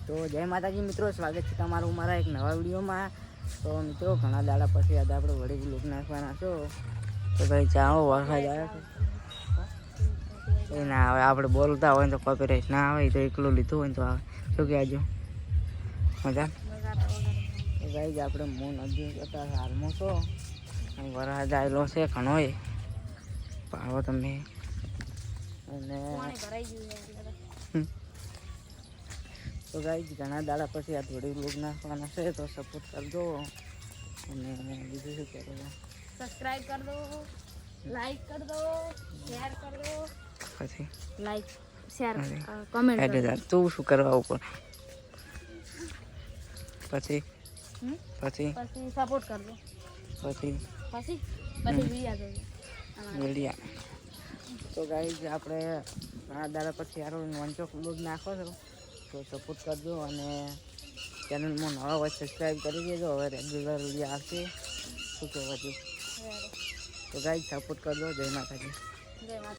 તો જય માતાજી મિત્રો, સ્વાગત છે તમારું મારા એક નવા વિડીયોમાં. તો મિત્રો ઘણા દાડા પછી આજે આપણે વળી બ્લોગ નાખવાના છો. તો ભાઈ ચાલો વરસાદ આવે છે એ ના આવે, આપણે બોલતા હોય તો કોપીરાઈટ ના આવે, તો એકલું લીધું હોય તો આવે. શું કહેજો મજા ભાઈ આપણે મોં નદી કરતા હાલમાં છો વરસાદ આવેલો છે ઘણો એ પાવો તમે. અને તો ગાઈસ ઘણા દાડા પછી આ થોડી બ્લોગ નાખવાના છે, તો સપોર્ટ કરજો. અને બીજું શું કરો, સબસ્ક્રાઇબ કર દો, લાઈક કર દો, શેર કર દો. પછી લાઈક શેર કમેન્ટ કર દો. તું શું કરવા ઉપર પછી પછી સપોર્ટ કર દો. પછી વિડીયા. તો ગાઈસ આપણે ઘણા દાડા પછી યાર વંચો બ્લોગ નાખો છો, તો સપોર્ટ કરજો. અને ચેનલમાં નવા હોય સબસ્ક્રાઈબ કરી દેજો. હવે રેગ્યુલર વિડીયો આવશે. શું કહેવાતું, તો ગાઈસ સપોર્ટ કરજો. જય માતાજી. જય માતા.